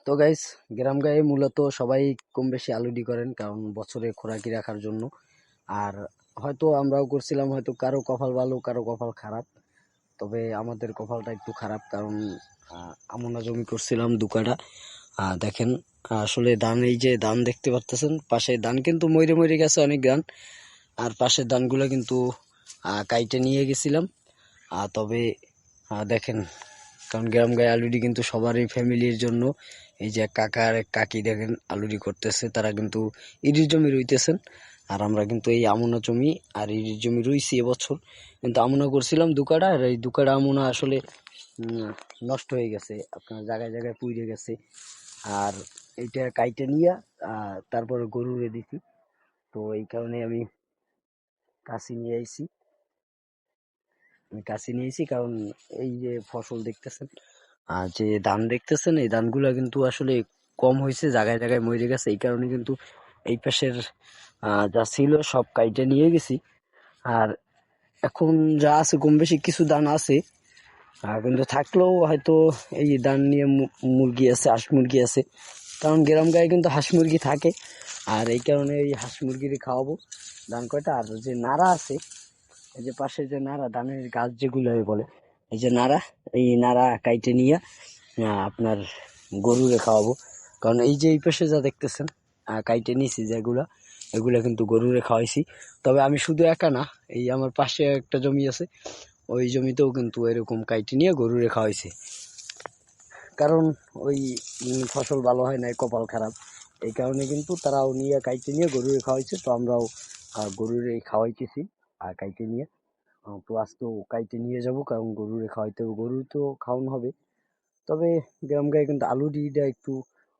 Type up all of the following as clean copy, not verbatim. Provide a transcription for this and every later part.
তো গাইস, গ্রাম গায়ে মূলত সবাই কম বেশি আলুডি করেন, কারণ বছরে খোরাকি রাখার জন্য। আর হয়তো আমরাও করছিলাম, হয়তো কারো কপাল ভালো কারো কপাল খারাপ। তবে আমাদের কপালটা একটু খারাপ, কারণ আমনা জমি করছিলাম দুকাটা। দেখেন, আসলে ধান, এই যে ধান দেখতে পারতেছেন, পাশে ধান কিন্তু মরে মরে গেছে অনেক ধান। আর পাশের ধানগুলো কিন্তু কাইটে নিয়ে গেছিলাম। তবে দেখেন, কারণ গ্রাম গায়ে আলুডি কিন্তু সবারই ফ্যামিলির জন্য। এই যে কাকা আর এক কাকি দেখেন আলুডি করতেছে, তারা কিন্তু ইরির জমি রুইতেছেন। আর আমরা কিন্তু এই আমুনা জমি আর ইরির জমি রুইছি এবছর। কিন্তু আমুনা করছিলাম দুকাটা, আর এই দুকাটা আমুনা আসলে নষ্ট হয়ে গেছে, আপনার জায়গায় জায়গায় পুড়ে গেছে। আর এইটা কাইটে নিয়ে তারপরে গরুরে দিছি। তো এই কারণে আমি কাশি নিয়ে আইছি। কারণ এই যে ফসল দেখতেছেন, আর যে ধান দেখতেছেন, এই ধানগুলা কিন্তু আসলে কম হয়েছে, জায়গায় জায়গায় মরে গেছে। এই কারণে কিন্তু এই পাশের যা ছিল সব কাইটে নিয়ে গেছি। আর এখন যা আছে কম বেশি কিছু ধান আছে, কিন্তু থাকলেও হয়তো এই ধান নিয়ে মুরগি আছে, হাঁস মুরগি আছে। কারণ গ্রাম গায়ে কিন্তু হাঁস মুরগি থাকে, আর এই কারণে এই হাঁস মুরগিরই খাওয়াবো ধান কয়টা। আর যে নাড়া আছে, এই যে পাশে যে নাড়া, ধানের গাছ যেগুলো বলে, এই যে নাড়া, এই নাড়া কাইটে নিয়ে আপনার গরুরে খাওয়াবো। কারণ এই যে এই পাশে যা দেখতেছেন কাইটে নিয়েছি যেগুলা, এগুলা কিন্তু গরুরে খাওয়াইছি। তবে আমি শুধু একা না, এই আমার পাশে একটা জমি আছে, ওই জমিতেও কিন্তু এরকম কাইটে নিয়ে গরুরে খাওয়াইছি। কারণ ওই ফসল ভালো হয় নাই, কপাল খারাপ। এই কারণে কিন্তু তারাও নিয়ে কাইটে নিয়ে গরুরে খাওয়াইছে, তো আমরাও গরুরে খাওয়াইতেছি আর কাইটে নিয়ে। তো আজকেও কাইটে নিয়ে যাব, কারণ গরুরে খাওয়াইতে হবে, গরু তো খাওয়ানো হবে। তবে গ্রাম গায়ে কিন্তু আলুডিটা একটু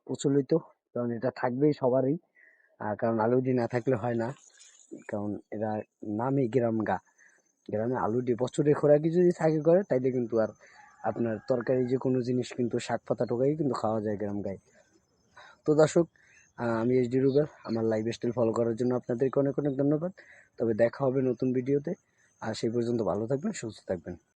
প্রচলিত, কারণ এটা থাকবেই সবারই। কারণ আলুডি না থাকলে হয় না, কারণ এরা নামই গ্রাম গা। গ্রামে আলুডি বছরে খোরাকি যদি থাকে করে, তাইলে কিন্তু আর আপনার তরকারি যে কোনো জিনিস কিন্তু শাক পাতা টোকাই কিন্তু খাওয়া যায় গ্রাম গায়ে। তো দর্শক, আমি এইচডি রুবেল, আমার লাইফ স্টাইল ফলো করার জন্য আপনাদেরকে অনেক অনেক ধন্যবাদ। তবে দেখা হবে নতুন ভিডিওতে, আর সেই পর্যন্ত ভালো থাকবেন, সুস্থ থাকবেন।